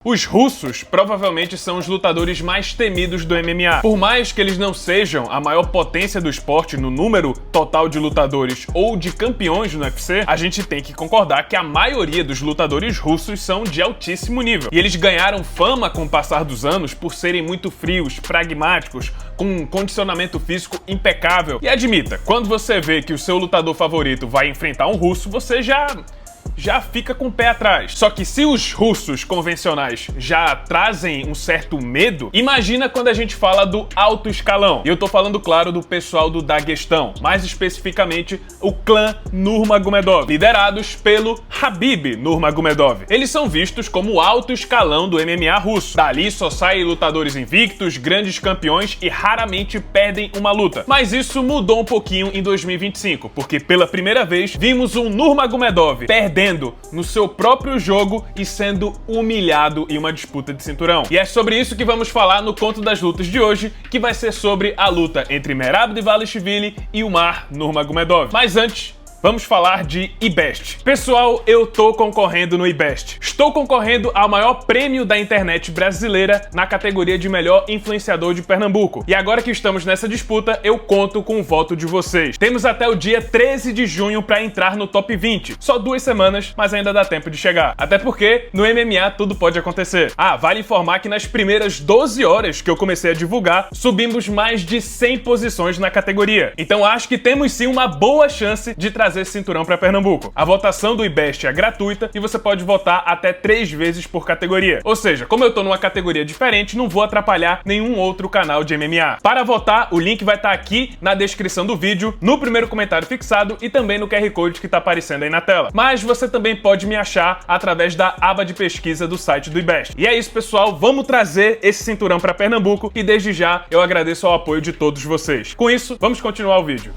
Os russos provavelmente são os lutadores mais temidos do MMA. Por mais que eles não sejam a maior potência do esporte no número total de lutadores ou de campeões no UFC, a gente tem que concordar que a maioria dos lutadores russos são de altíssimo nível. E eles ganharam fama com o passar dos anos por serem muito frios, pragmáticos, com um condicionamento físico impecável. E admita, quando você vê que o seu lutador favorito vai enfrentar um russo, você já fica com o pé atrás. Só que se os russos convencionais já trazem um certo medo, imagina quando a gente fala do alto escalão. E eu tô falando, claro, do pessoal do Daguestão, mais especificamente o clã Nurmagomedov, liderados pelo Khabib Nurmagomedov. Eles são vistos como o alto escalão do MMA russo. Dali só saem lutadores invictos, grandes campeões e raramente perdem uma luta. Mas isso mudou um pouquinho em 2025, porque pela primeira vez vimos um Nurmagomedov perdendo no seu próprio jogo e sendo humilhado em uma disputa de cinturão. E é sobre isso que vamos falar no Conto das Lutas de hoje, que vai ser sobre a luta entre Merab Dvalishvili e Umar Nurmagomedov. Mas antes, vamos falar de IBEST. Pessoal, eu tô concorrendo no IBEST. Estou concorrendo ao maior prêmio da internet brasileira na categoria de melhor influenciador de Pernambuco. E agora que estamos nessa disputa, eu conto com o voto de vocês. Temos até o dia 13 de junho para entrar no top 20. Só 2 semanas, mas ainda dá tempo de chegar. Até porque no MMA tudo pode acontecer. Ah, vale informar que nas primeiras 12 horas que eu comecei a divulgar, subimos mais de 100 posições na categoria. Então acho que temos sim uma boa chance de trazer esse cinturão para Pernambuco. A votação do IBEST é gratuita e você pode votar até 3 vezes por categoria. Ou seja, como eu tô numa categoria diferente, não vou atrapalhar nenhum outro canal de MMA. Para votar, o link vai estar aqui na descrição do vídeo, no primeiro comentário fixado e também no QR Code que tá aparecendo aí na tela. Mas você também pode me achar através da aba de pesquisa do site do IBEST. E é isso, pessoal. Vamos trazer esse cinturão para Pernambuco e desde já eu agradeço ao apoio de todos vocês. Com isso, vamos continuar o vídeo.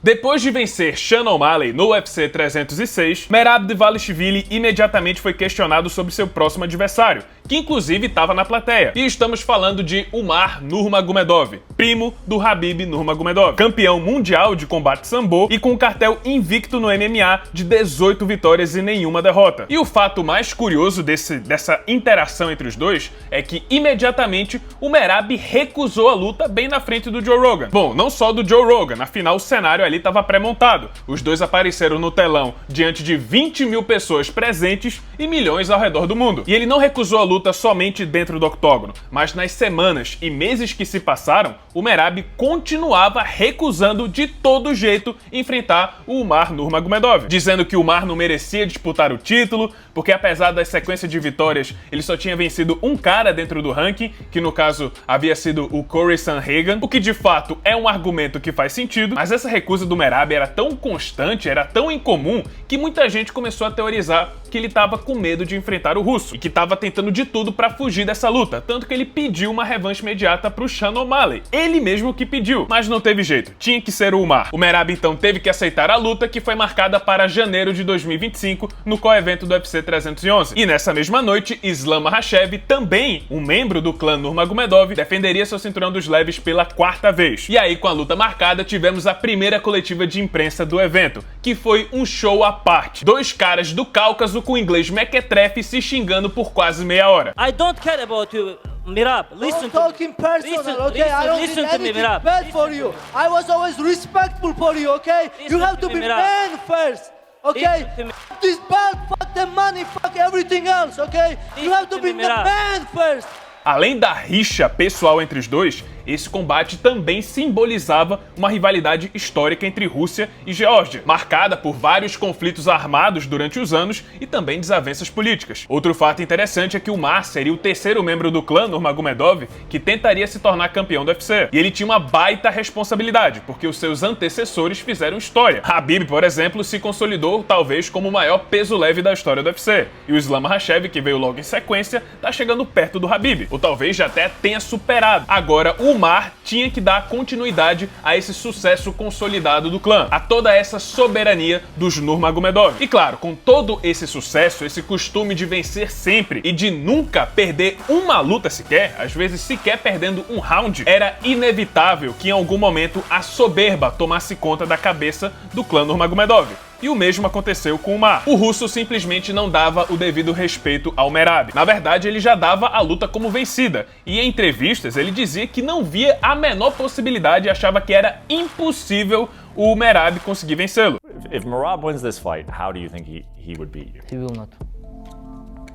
Depois de vencer Sean O'Malley no UFC 306, Merab Dvalishvili imediatamente foi questionado sobre seu próximo adversário, que inclusive estava na plateia. E estamos falando de Umar Nurmagomedov, primo do Khabib Nurmagomedov, campeão mundial de combate sambo e com um cartel invicto no MMA de 18 vitórias e nenhuma derrota. E o fato mais curioso dessa interação entre os dois é que imediatamente o Merab recusou a luta bem na frente do Joe Rogan. Bom, não só do Joe Rogan, afinal o cenário ali estava pré-montado. Os dois apareceram no telão diante de 20 mil pessoas presentes e milhões ao redor do mundo. E ele não recusou a luta somente dentro do octógono, mas nas semanas e meses que se passaram, o Merab continuava recusando de todo jeito enfrentar o Umar Nurmagomedov, dizendo que o Umar não merecia disputar o título, porque apesar da sequência de vitórias, ele só tinha vencido um cara dentro do ranking, que no caso havia sido o Corey Sandhagen, o que de fato é um argumento que faz sentido, mas essa recusa do Merab era tão constante, era tão incomum, que muita gente começou a teorizar que ele estava com medo de enfrentar o russo e que estava tentando de tudo para fugir dessa luta, tanto que ele pediu uma revanche imediata pro Sean O'Malley. Ele mesmo que pediu, mas não teve jeito, tinha que ser o Umar. O Merab então teve que aceitar a luta, que foi marcada para janeiro de 2025 no co-evento do UFC 311. E nessa mesma noite, Islam Makhachev, também um membro do clã Nurmagomedov, defenderia seu cinturão dos leves pela 4ª vez. E aí, com a luta marcada, tivemos a primeira coletiva de imprensa do evento, que foi um show à parte. 2 caras do Cáucaso com inglês mequetrefe se xingando por quase meia hora. I don't care about you, Merab. Listen to me. Talking personal, okay? I don't listen did to me, anything Merab. bad for you. I was always respectful for you, okay? Listen You have to to me, be Merab. man first, okay? Listen to me. Fuck this belt, fuck the money, fuck everything else, okay? You Listen have to to be me, the Merab. man first. Além da rixa pessoal entre os dois, esse combate também simbolizava uma rivalidade histórica entre Rússia e Geórgia, marcada por vários conflitos armados durante os anos e também desavenças políticas. Outro fato interessante é que o Umar seria o 3º membro do clã Nurmagomedov que tentaria se tornar campeão do UFC. E ele tinha uma baita responsabilidade, porque os seus antecessores fizeram história. Khabib, por exemplo, se consolidou talvez como o maior peso leve da história do UFC. E o Islam Makhachev, que veio logo em sequência, tá chegando perto do Khabib, ou talvez já até tenha superado. Agora, o Umar tinha que dar continuidade a esse sucesso consolidado do clã, a toda essa soberania dos Nurmagomedov. E claro, com todo esse sucesso, esse costume de vencer sempre e de nunca perder uma luta sequer, às vezes sequer perdendo um round, era inevitável que em algum momento a soberba tomasse conta da cabeça do clã Nurmagomedov. E o mesmo aconteceu com o Umar. O russo simplesmente não dava o devido respeito ao Merab. Na verdade, ele já dava a luta como vencida. E em entrevistas, ele dizia que não via a menor possibilidade e achava que era impossível o Merab conseguir vencê-lo. If Merab wins this fight, how do you think he would beat you? He will not.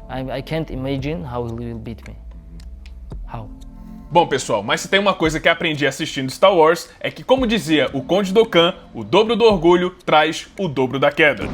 I can't imagine how he will beat me. How? Bom, pessoal, mas se tem uma coisa que aprendi assistindo Star Wars, é que, como dizia o Conde Dokkan, o dobro do orgulho traz o dobro da queda.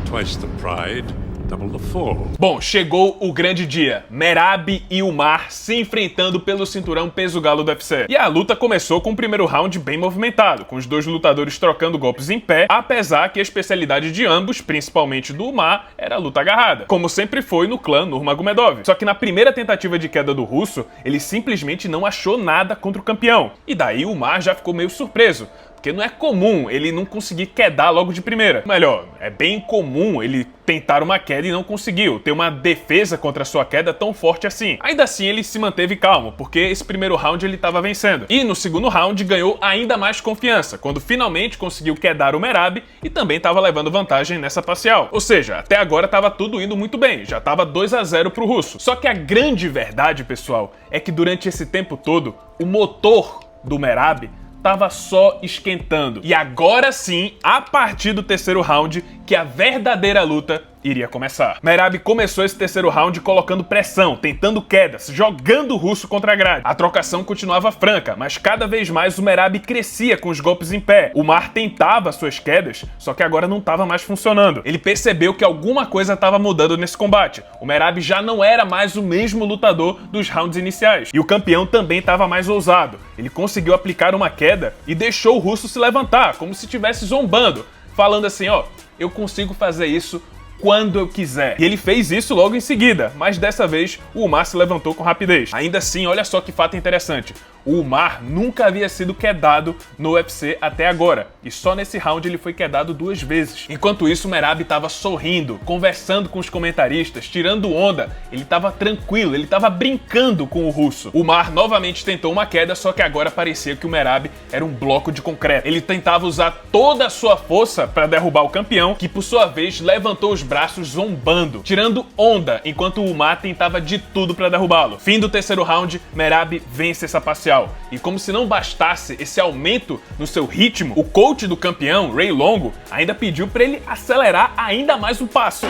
Twice the pride, double the fall. Bom, chegou o grande dia. Merab e Umar se enfrentando pelo cinturão peso galo do UFC. E a luta começou com o primeiro round bem movimentado, com os dois lutadores trocando golpes em pé, apesar que a especialidade de ambos, principalmente do Umar, era a luta agarrada, como sempre foi no clã Nurmagomedov. Só que na primeira tentativa de queda do russo, ele simplesmente não achou nada contra o campeão. E daí o Umar já ficou meio surpreso, porque não é comum ele não conseguir quedar logo de primeira. Melhor, é bem comum ele tentar uma queda e não conseguiu, ter uma defesa contra a sua queda tão forte assim. Ainda assim, ele se manteve calmo, porque esse primeiro round ele estava vencendo. E no segundo round ganhou ainda mais confiança, quando finalmente conseguiu quedar o Merab e também estava levando vantagem nessa parcial. Ou seja, até agora estava tudo indo muito bem, já estava 2-0 pro russo. Só que a grande verdade, pessoal, é que durante esse tempo todo, o motor do Merab tava só esquentando. E agora sim, a partir do terceiro round, que a verdadeira luta iria começar. Merab começou esse terceiro round colocando pressão, tentando quedas, jogando o russo contra a grade. A trocação continuava franca, mas cada vez mais o Merab crescia com os golpes em pé. O Umar tentava suas quedas, só que agora não estava mais funcionando. Ele percebeu que alguma coisa estava mudando nesse combate. O Merab já não era mais o mesmo lutador dos rounds iniciais. E o campeão também estava mais ousado. Ele conseguiu aplicar uma queda e deixou o russo se levantar, como se estivesse zombando, falando assim, ó, eu consigo fazer isso quando eu quiser. E ele fez isso logo em seguida, mas dessa vez o Umar se levantou com rapidez. Ainda assim, olha só que fato interessante. O Umar nunca havia sido quedado no UFC até agora, e só nesse round ele foi quedado 2 vezes. Enquanto isso, o Merab estava sorrindo, conversando com os comentaristas, tirando onda. Ele estava tranquilo, ele estava brincando com o russo. O Umar novamente tentou uma queda, só que agora parecia que o Merab era um bloco de concreto. Ele tentava usar toda a sua força para derrubar o campeão, que por sua vez levantou os braços zombando, tirando onda, enquanto o Umar tentava de tudo para derrubá-lo. Fim do terceiro round, Merab vence essa parcial. E como se não bastasse esse aumento no seu ritmo, o coach do campeão, Ray Longo, ainda pediu para ele acelerar ainda mais o passo.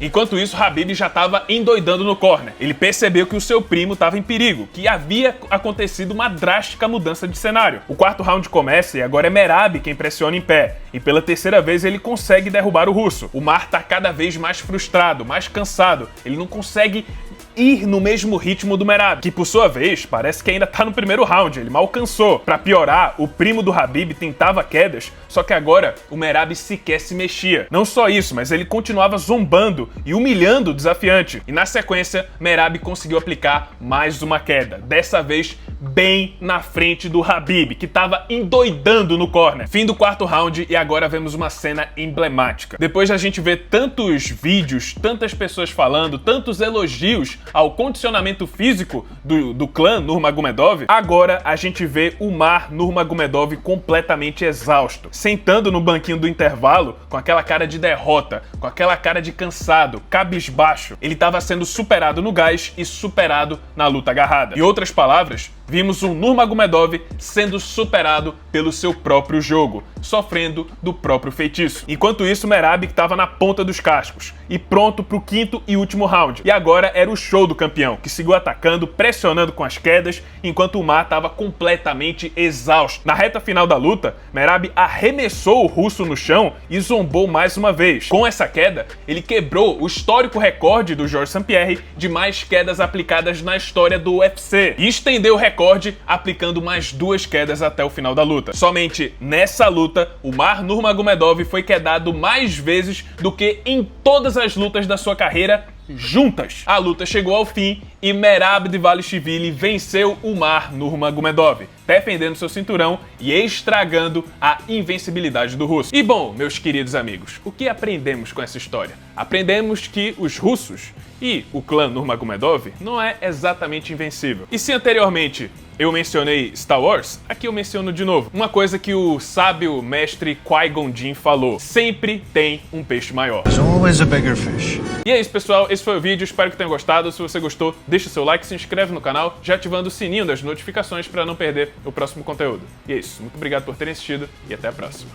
Enquanto isso, Khabib já estava endoidando no corner. Ele percebeu que o seu primo estava em perigo, que havia acontecido uma drástica mudança de cenário. O quarto round começa e agora é Merab quem pressiona em pé. E pela terceira vez ele consegue derrubar o russo. O Umar está cada vez mais frustrado, mais cansado. Ele não consegue ir no mesmo ritmo do Merab, que por sua vez parece que ainda tá no primeiro round, ele mal cansou. Pra piorar, o primo do Khabib tentava quedas, só que agora o Merab sequer se mexia. Não só isso, mas ele continuava zombando e humilhando o desafiante. E na sequência, Merab conseguiu aplicar mais uma queda, dessa vez bem na frente do Khabib, que tava endoidando no corner. Fim do quarto round e agora vemos uma cena emblemática. Depois da gente ver tantos vídeos, tantas pessoas falando, tantos elogios ao condicionamento físico do clã Nurmagomedov, agora a gente vê o Umar Nurmagomedov completamente exausto, sentando no banquinho do intervalo com aquela cara de derrota, com aquela cara de cansado, cabisbaixo. Ele estava sendo superado no gás e superado na luta agarrada. Em outras palavras, vimos o Nurmagomedov sendo superado pelo seu próprio jogo, sofrendo do próprio feitiço. Enquanto isso, Merab estava na ponta dos cascos e pronto para o quinto e último round. E agora era o show do campeão, que seguiu atacando, pressionando com as quedas, enquanto o Umar estava completamente exausto. Na reta final da luta, Merab arremessou o russo no chão e zombou mais uma vez. Com essa queda, ele quebrou o histórico recorde do Georges St-Pierre de mais quedas aplicadas na história do UFC e estendeu o recorde aplicando mais 2 quedas até o final da luta. Somente nessa luta, o Umar Nurmagomedov foi quedado mais vezes do que em todas as lutas da sua carreira juntas. A luta chegou ao fim e Merab Dvalishvili venceu Umar Nurmagomedov, defendendo seu cinturão e estragando a invencibilidade do russo. E bom, meus queridos amigos, o que aprendemos com essa história? Aprendemos que os russos e o clã Nurmagomedov não é exatamente invencível. E se anteriormente eu mencionei Star Wars, aqui eu menciono de novo. Uma coisa que o sábio mestre Qui-Gon Jinn falou: sempre tem um peixe maior. There's always a bigger fish. E é isso, pessoal. Esse foi o vídeo. Espero que tenham gostado. Se você gostou, deixa o seu like, se inscreve no canal, já ativando o sininho das notificações para não perder o próximo conteúdo. E é isso. Muito obrigado por terem assistido e até a próxima.